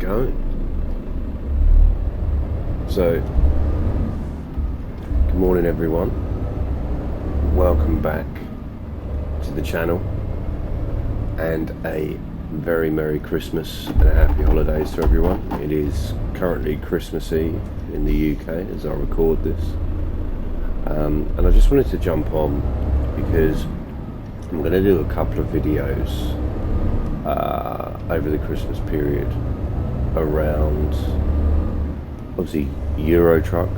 going. So, good morning everyone. Welcome back to the channel, and a very Merry Christmas and a Happy Holidays to everyone. It is currently Christmas Eve in the UK as I record this. And I just wanted to jump on because I'm going to do a couple of videos over the Christmas period around, obviously, Euro Truck.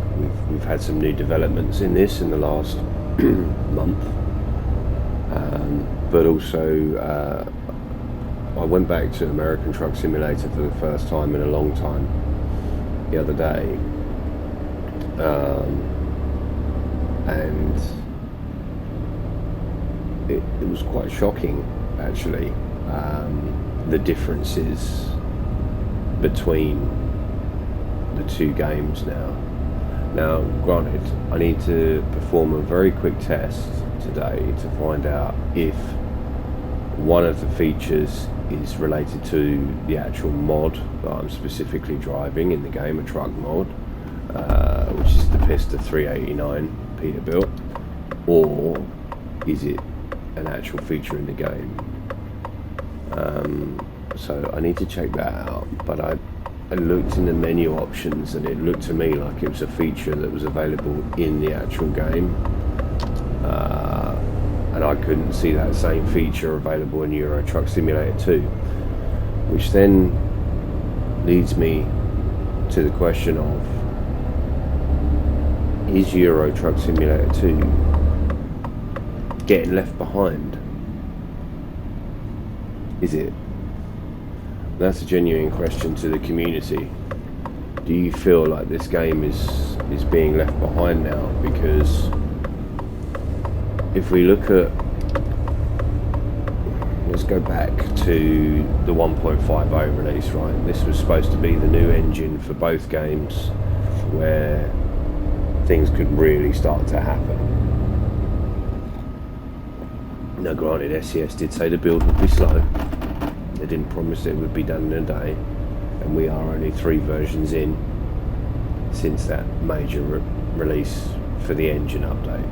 We've had some new developments in this in the last month, but also I went back to American Truck Simulator for the first time in a long time the other day, and it was quite shocking actually, the differences between the two games now. Now, granted, I need to perform a very quick test today to find out if one of the features is related to the actual mod that I'm specifically driving in the game, a truck mod, which is the Pista 389 Peterbilt, or is it an actual feature in the game? So I need to check that out, but I looked in the menu options and it looked to me like it was a feature that was available in the actual game, and I couldn't see that same feature available in Euro Truck Simulator 2, which then leads me to the question of, is Euro Truck Simulator 2 getting left behind? Is it? That's a genuine question to the community. Do you feel like this game is being left behind now? Because if we look at, let's go back to the 1.50 release, right? This was supposed to be the new engine for both games, where things could really start to happen. Now, granted, SCS did say the build would be slow. They didn't promise it would be done in a day, and we are only 3 versions in since that major release for the engine update.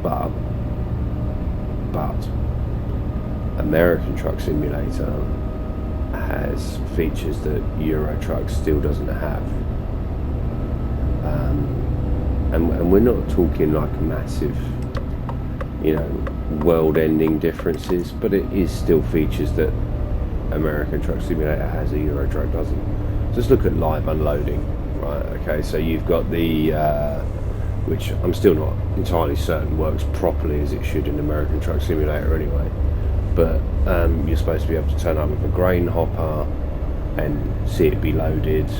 But American Truck Simulator has features that Euro Truck still doesn't have, and we're not talking like massive, world-ending differences, but it is still features that American Truck Simulator has that Euro Truck doesn't. Just look at live unloading, right? Okay, so you've got the which I'm still not entirely certain works properly as it should in American Truck Simulator anyway, but you're supposed to be able to turn up with a grain hopper and see it be loaded.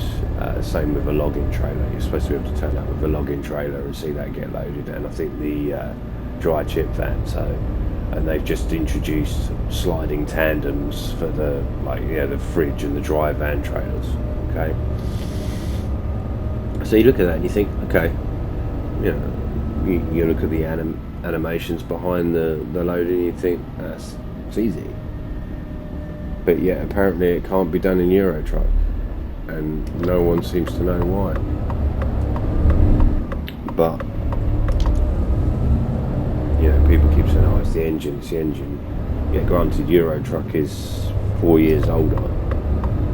Same with a logging trailer. You're supposed to be able to turn up with a logging trailer and see that get loaded, and I think the dry chip van. And they've just introduced sliding tandems for the fridge and the dry van trailers. Okay, so you look at that and you think, okay, you look at the animations behind the loading and you think it's easy, but yet apparently it can't be done in Euro Truck, and no one seems to know why. But people keep saying, oh, it's the engine. Yeah, granted, Euro Truck is 4 years older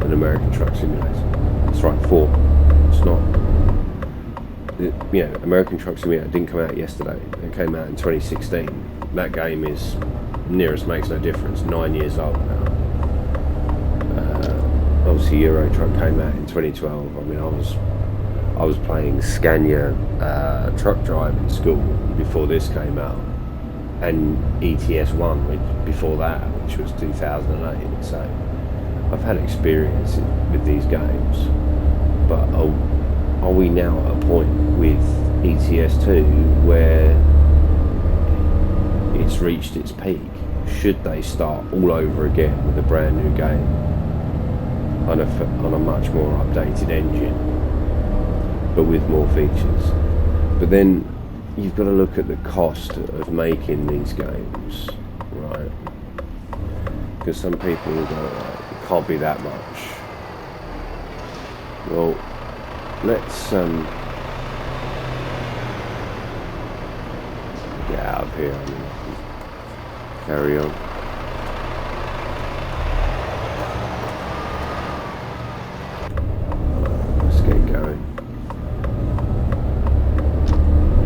than American Truck Simulator. That's right, 4. It's not. American Truck Simulator didn't come out yesterday. It came out in 2016. That game is, nearest makes no difference, 9 years old now. Obviously, Euro Truck came out in 2012. I mean, I was playing Scania truck driving school before this came out, and ETS1 before that, which was 2008. So I've had experience with these games, but are we now at a point with ETS2 where it's reached its peak? Should they start all over again with a brand new game on a much more updated engine, but with more features? But then you've got to look at the cost of making these games, right? Because some people will go, it can't be that much. Well, let's get out of here. I mean, carry on. Let's get going.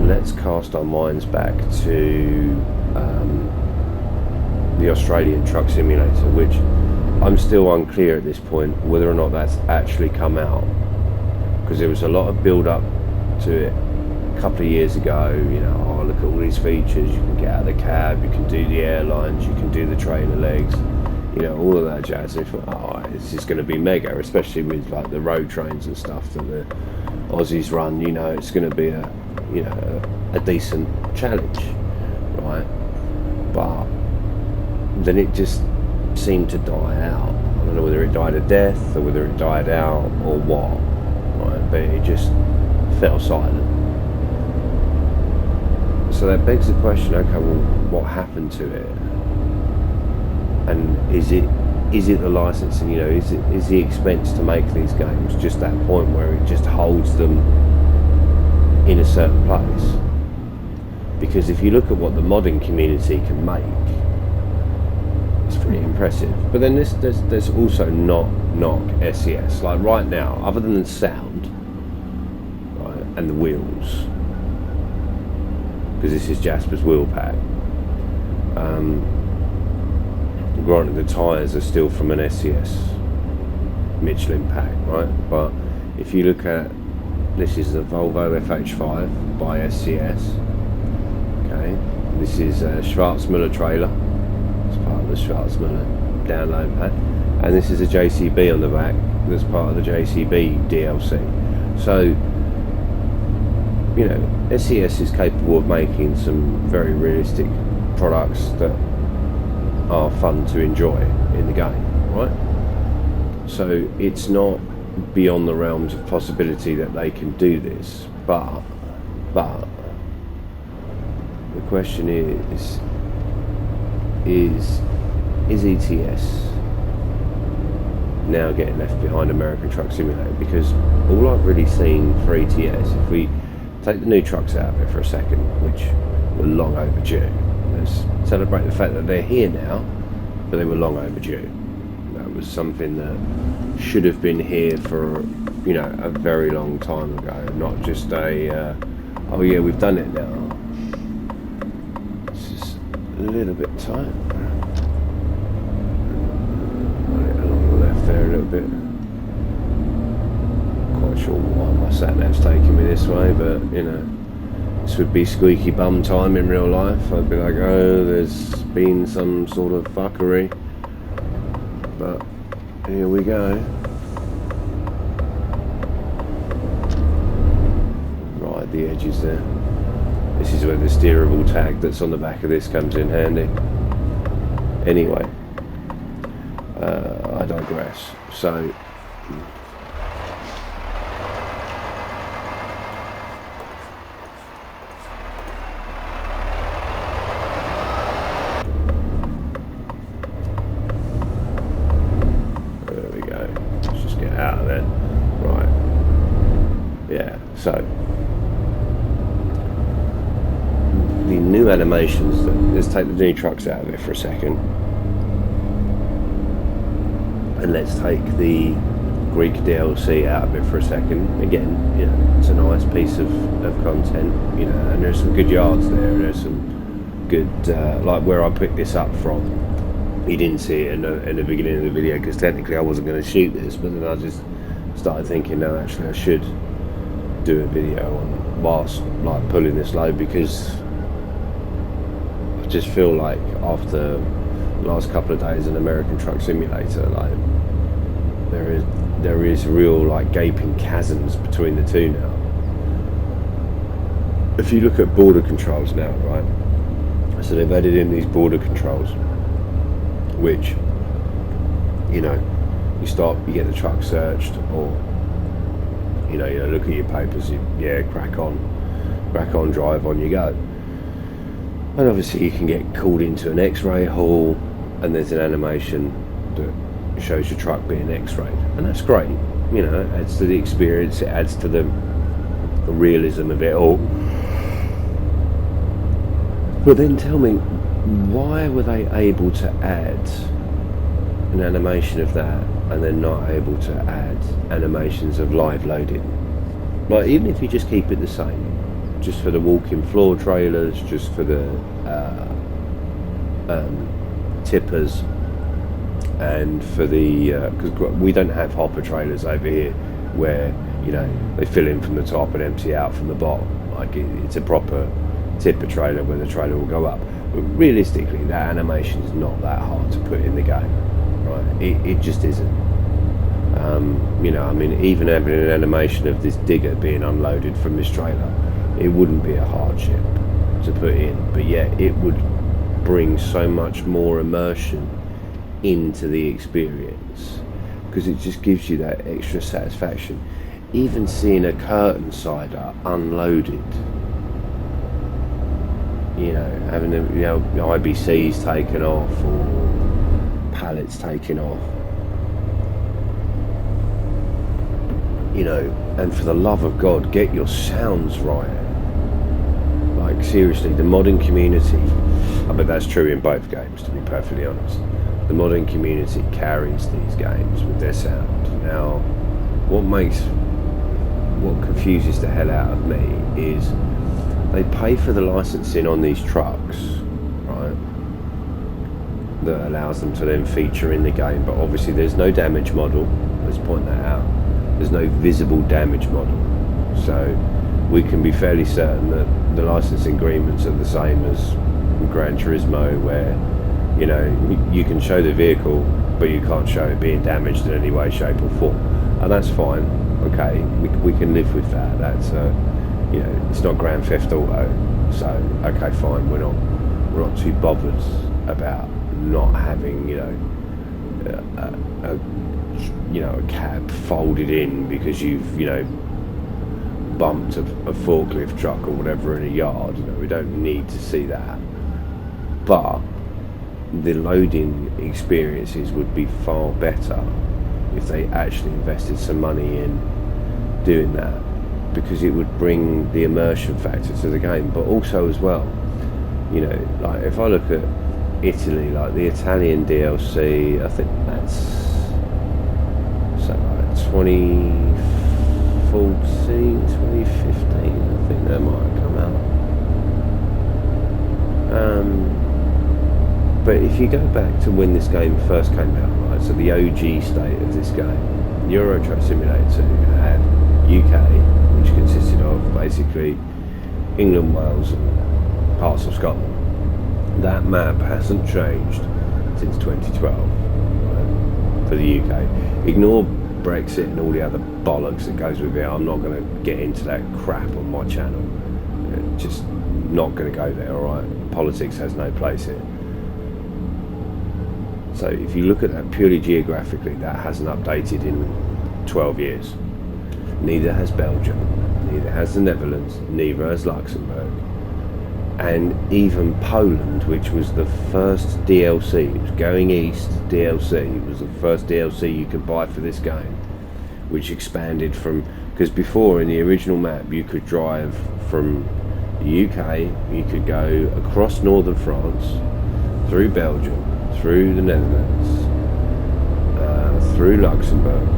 Let's cast our minds back to the Australian Truck Simulator, which I'm still unclear at this point whether or not that's actually come out, because there was a lot of build up to it a couple of years ago. You know, oh, look at all these features, you can get out of the cab, you can do the airlines, you can do the trailer legs, you know, all of that jazz. And I thought, oh, this is going to be mega, especially with like the road trains and stuff that the Aussies run. You know, it's going to be a decent challenge, right? But then it just seemed to die out. I don't know whether it died a death or whether it died out or what, right? But it just fell silent. So that begs the question, okay, well, what happened to it? And is it the licensing? You know, is the expense to make these games just that point where it just holds them in a certain place? Because if you look at what the modding community can make, it's pretty impressive. But then there's also knock SCS. Like right now, other than the sound, right, and the wheels, because this is Jasper's wheel pack. Granted, the tyres are still from an SCS Michelin pack, right? But if you look at, this is the Volvo FH5 by SCS. Okay, this is a Schwarzmüller trailer. It's part of the Schwarzmüller download pack, and this is a JCB on the back. That's part of the JCB DLC. So, you know, SCS is capable of making some very realistic products that are fun to enjoy in the game, right? So it's not beyond the realms of possibility that they can do this, but the question is ETS now getting left behind American Truck Simulator? Because all I've really seen for ETS, if we take the new trucks out of it for a second, which were long overdue, let's celebrate the fact that they're here now, but they were long overdue. That was something that should have been here for, you know, a very long time ago, not just a oh yeah, we've done it now. It's just a little bit tight. Along the left there a little bit. Quite sure why my sat nav's taking me this way, but you know, this would be squeaky bum time in real life. I'd be like, oh, there's been some sort of fuckery, but here we go. Right, the edges there. This is where the steerable tag that's on the back of this comes in handy. Anyway, I digress. So there we go. Let's just get out of there. Right. Yeah, so the new animations, let's take the new trucks out of it for a second, and let's take the Greek DLC out of it for a second. Again, you know, it's a nice piece of content, you know, and there's some good yards there, there's some good, like where I picked this up from, you didn't see it in the beginning of the video because technically I wasn't going to shoot this, but then I just started thinking, no, actually I should do a video on whilst like pulling this load, because I just feel like after the last couple of days in American Truck Simulator, like there is real like gaping chasms between the two now. If you look at border controls now, right, so they've added in these border controls, which, you know, you stop, you get the truck searched, or you know, look at your papers, crack on, drive on you go. And obviously you can get called into an X-ray hall, and there's an animation that shows your truck being X-rayed, and that's great. you know, it adds to the experience, it adds to the realism of it all. But then tell me, why were they able to add an animation of that and then not able to add animations of live loading? Like, even if you just keep it the same, just for the walking floor trailers, just for the tippers, and for the because we don't have hopper trailers over here where, you know, they fill in from the top and empty out from the bottom. Like, it's a proper tipper trailer where the trailer will go up. But realistically, that animation is not that hard to put in the game, right? It just isn't. You know, I mean, even having an animation of this digger being unloaded from this trailer, it wouldn't be a hardship to put in, but yet it would bring so much more immersion into the experience, because it just gives you that extra satisfaction. Even seeing a curtain cider unloaded, you know, having the, you know, the IBCs taken off or pallets taken off, you know, and for the love of God, get your sounds right. Like, seriously, the modding community, but that's true in both games, to be perfectly honest. The modding community carries these games with their sound. Now, what confuses the hell out of me is they pay for the licensing on these trucks, right, that allows them to then feature in the game, but obviously there's no damage model. Let's point that out. There's no visible damage model, so we can be fairly certain that the licensing agreements are the same as Gran Turismo, where, you know, you can show the vehicle but you can't show it being damaged in any way, shape or form, and that's fine. Okay, we can live with that. That's you know, it's not Grand Theft Auto, so okay, fine, we're not too bothered about not having, you know, a cab folded in because you've, you know, bumped a forklift truck or whatever in a yard. You know, we don't need to see that, but the loading experiences would be far better if they actually invested some money in doing that, because it would bring the immersion factor to the game. But also as well, you know, like if I look at Italy, like the Italian DLC, I think that's something like 2014, 2015, I think that might have come out. But if you go back to when this game first came out, right, so the OG state of this game, Euro Truck Simulator 2 had UK, which consisted of basically England, Wales and parts of Scotland. That map hasn't changed since 2012, right, for the UK. Ignore Brexit and all the other bollocks that goes with it. I'm not going to get into that crap on my channel. Just not going to go there, alright? Politics has no place here. So if you look at that purely geographically, that hasn't updated in 12 years. Neither has Belgium, neither has the Netherlands, neither has Luxembourg. And even Poland, which was the first DLC, it was Going East DLC, it was the first DLC you could buy for this game, which expanded from, because before in the original map you could drive from the UK, you could go across northern France, through Belgium, through the Netherlands, through Luxembourg,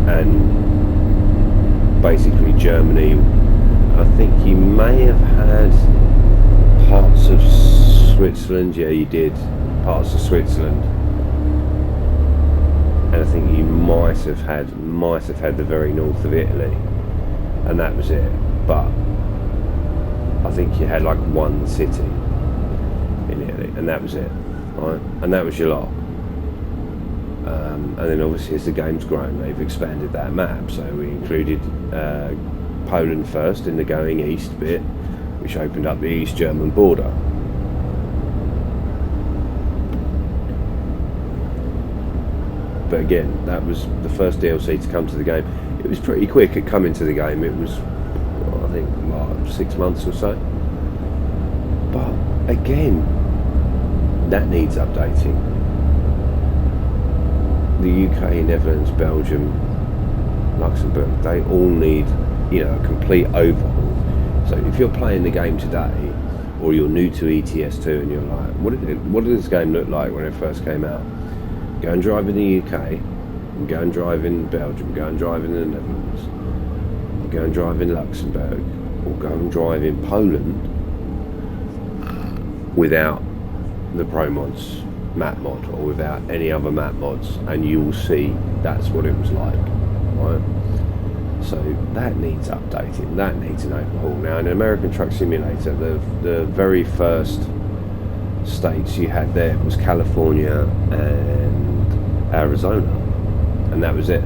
and basically Germany. I think you may have had parts of Switzerland. Yeah, you did, parts of Switzerland, and I think you might have had the very north of Italy, and that was it. But I think you had like one city in Italy, and that was it, right? And that was your lot. And then obviously as the game's grown, they've expanded that map, so we included Poland first in the Going East bit, which opened up the East German border. But again, that was the first DLC to come to the game. It was pretty quick at coming to the game. It was, well, I think, 6 months or so. But again, that needs updating. the UK, Netherlands, Belgium, Luxembourg, they all need, a complete overhaul. So if you're playing the game today, or you're new to ETS2 and you're like, what did this game look like when it first came out? Go and drive in the UK, and go and drive in Belgium, go and drive in the Netherlands, go and drive in Luxembourg, or go and drive in Poland without the ProMods map mod, or without any other map mods, and you will see that's what it was like, right? So that needs updating, that needs an overhaul. Now in American Truck Simulator, the very first states you had there was California and Arizona, and that was it.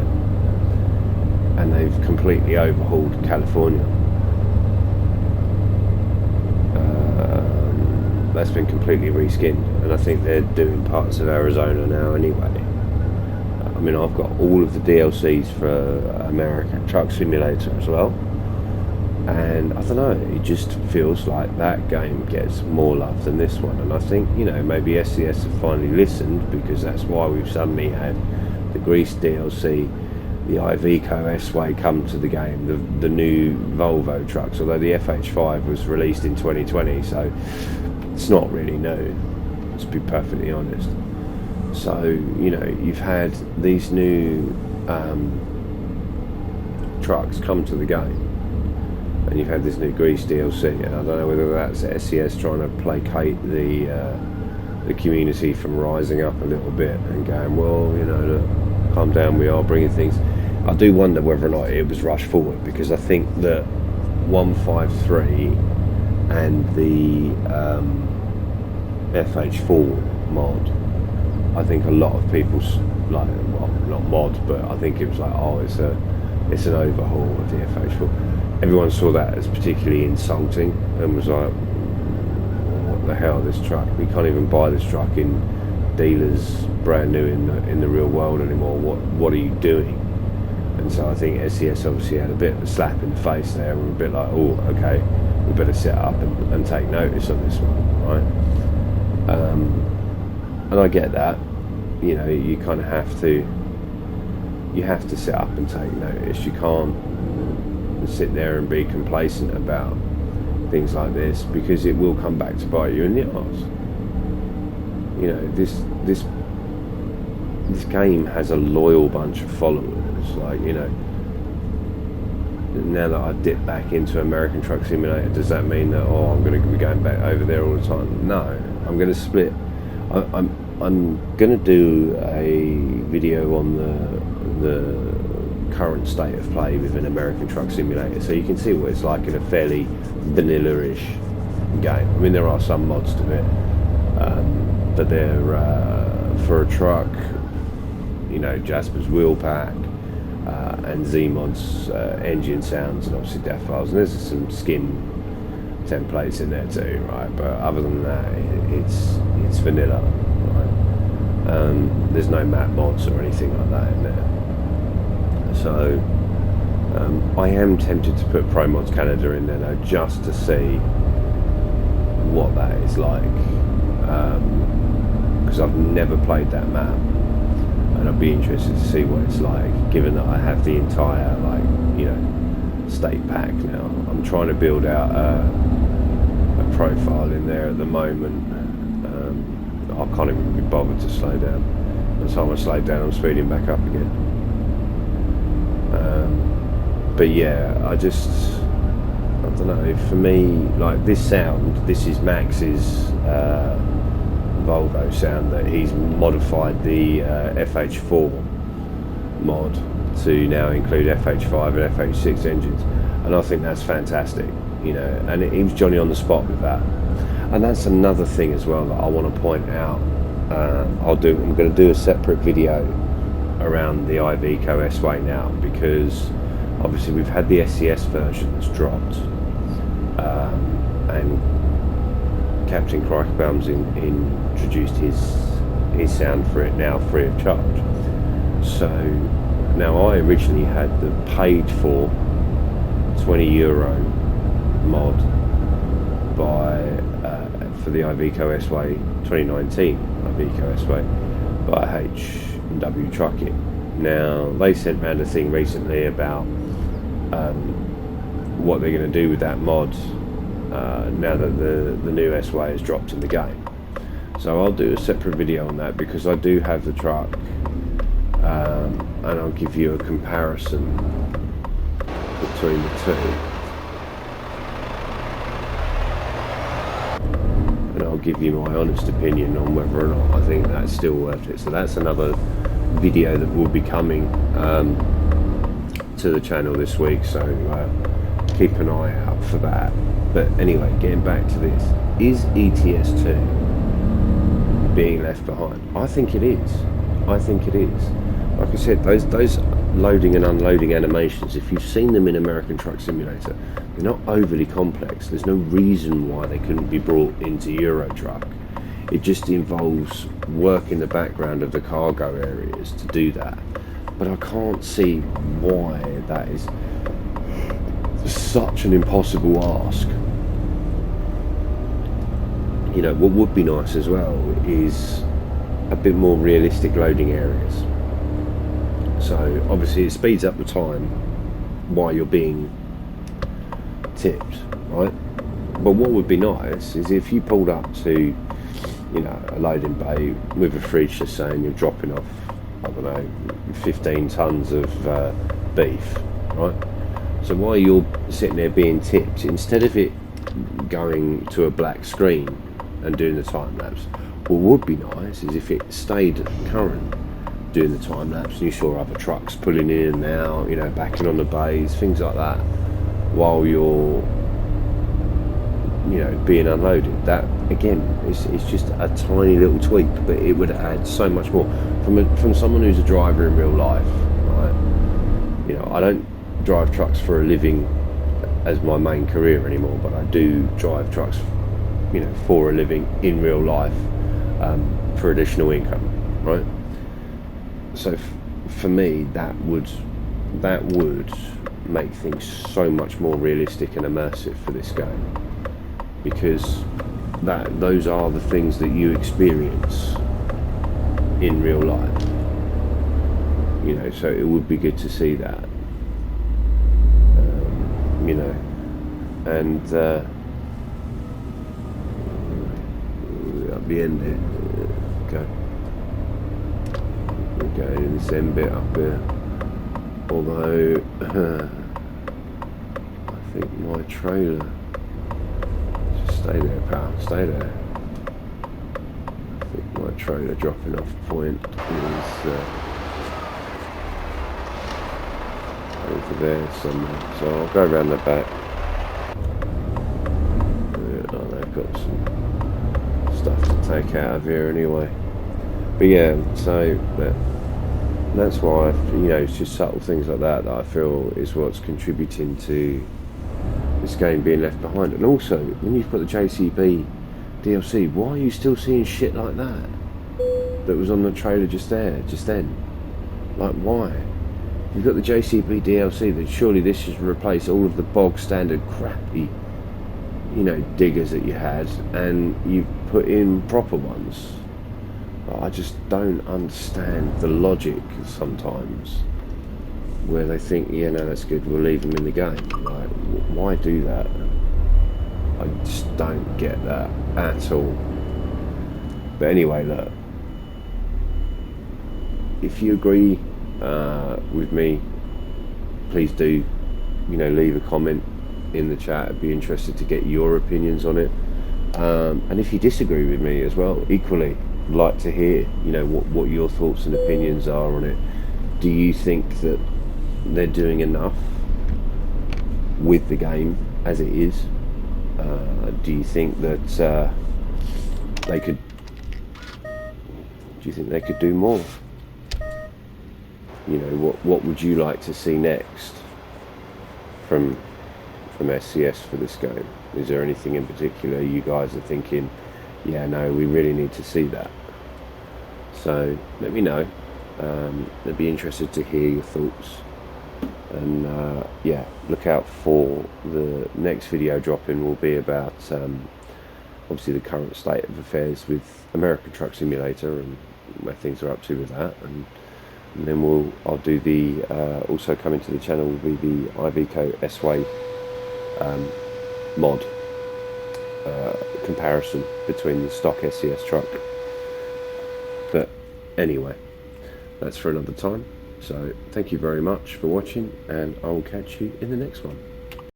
And they've completely overhauled California. That's been completely reskinned, and I think they're doing parts of Arizona now anyway. I mean, I've got all of the DLCs for American Truck Simulator as well, and I don't know, it just feels like that game gets more love than this one. And I think, maybe SCS have finally listened, because that's why we've suddenly had the Greece DLC, the Iveco S-Way come to the game, the new Volvo trucks, although the FH5 was released in 2020, so it's not really new, to be perfectly honest. So, you've had these new trucks come to the game, and you've had this new Greece DLC, and I don't know whether that's SCS trying to placate the community from rising up a little bit and going, well, look, calm down, we are bringing things. I do wonder whether or not it was rushed forward, because I think that 153 and the FH4 mod, I think a lot of people's, like, well, not mod, but I think it was like, oh, it's an overhaul of the FH4. Everyone saw that as particularly insulting and was like, what the hell, this truck, we can't even buy this truck in dealers brand new in the real world anymore. What are you doing? And so I think SCS obviously had a bit of a slap in the face there, and we're a bit like, oh, okay, we better set up and take notice on this one, right? And I get that, you kind of have to set up and take notice. You can't sit there and be complacent about things like this, because it will come back to bite you in the arse. This game has a loyal bunch of followers. Like, now that I've dipped back into American Truck Simulator, does that mean that, I'm going to be going back over there all the time? No, I'm going to split. I'm going to do a video on the current state of play with an American Truck Simulator, so you can see what it's like in a fairly vanilla-ish game. I mean, there are some mods to it, but they're for a truck, Jasper's wheel pack, and Z-Mod's engine sounds, and obviously death files, and there's some skin templates in there too, right? But other than that, it's vanilla, right? There's no map mods or anything like that in there. So I am tempted to put ProMods Canada in there though, just to see what that is like, because I've never played that map, and I'd be interested to see what it's like, given that I have the entire, state pack now. I'm trying to build out a profile in there at the moment. I can't even be bothered to slow down. By the time I slow down, I'm speeding back up again. But yeah, I don't know, for me, like, this sound, this is Max's Volvo sound that he's modified the FH4 mod to now include FH5 and FH6 engines, and I think that's fantastic, and he was Johnny on the spot with that. And that's another thing as well that I want to point out. I'm going to do a separate video around the Iveco S-Way now, because obviously we've had the SCS version that's dropped, and Captain Crikebums introduced his sound for it now free of charge. So now I originally had the paid for €20 mod for the Iveco S-Way 2019 Iveco S-Way by W trucking. Now they sent around a thing recently about what they're going to do with that mod now that the new S-Way has dropped in the game. So I'll do a separate video on that, because I do have the truck, and I'll give you a comparison between the two, and I'll give you my honest opinion on whether or not I think that's still worth it. So that's another video that will be coming to the channel this week, so keep an eye out for that. But anyway, getting back to this, is ETS2 being left behind? I think it is. I think it is. Like I said, those loading and unloading animations, if you've seen them in American Truck Simulator, they're not overly complex. There's no reason why they couldn't be brought into Euro Truck. It just involves work in the background of the cargo areas to do that. But I can't see why that is such an impossible ask. You know, what would be nice as well is a bit more realistic loading areas. So obviously it speeds up the time while you're being tipped, right? But what would be nice is if you pulled up to, you know, a loading bay with a fridge, just saying you're dropping off, I don't know, 15 tons of beef, right? So while you're sitting there being tipped, instead of it going to a black screen and doing the time lapse, what would be nice is if it stayed current doing the time lapse, and you saw other trucks pulling in and out, you know, backing on the bays, things like that, while you're, you know, being unloaded. That again is just a tiny little tweak, but it would add so much more from someone who's a driver in real life, right? You know, I don't drive trucks for a living as my main career anymore, but I do drive trucks, you know, for a living in real life, for additional income, right? So for me, that would make things so much more realistic and immersive for this game, because those are the things that you experience in real life, you know. So it would be good to see that, you know. And at the end here, we're going in this end bit up here, although I think my trailer, just stay there pal, stay there. I think my trailer dropping off point is over there somewhere, so I'll go around the back. Oh, they've got some stuff to take out of here anyway. But yeah, so that's why, you know, it's just subtle things like that I feel is what's contributing to this game being left behind. And also, when you've got the JCB DLC, why are you still seeing shit like that was on the trailer just then? Like, why? You've got the JCB DLC, then surely this should replace all of the bog standard crappy, you know, diggers that you had, and you've put in proper ones. I just don't understand the logic sometimes where they think, yeah, no, that's good, we'll leave them in the game. Like, why do that? I just don't get that at all. But anyway, look, if you agree with me, please do, you know, leave a comment in the chat. I'd be interested to get your opinions on it. And if you disagree with me as well, equally like to hear, you know, what your thoughts and opinions are on it. Do you think that they're doing enough with the game as it is? Do you think that they could do more? You know, what would you like to see next from SCS for this game? Is there anything in particular you guys are thinking, yeah, no, we really need to see that? So let me know. I'd be interested to hear your thoughts. And yeah, look out for the next video dropping. Will be about obviously the current state of affairs with American Truck Simulator, and where things are up to with that, and then I'll do the also coming to the channel will be the Iveco S-Way mod comparison between the stock SCS truck. But anyway, that's for another time. So thank you very much for watching, and I will catch you in the next one.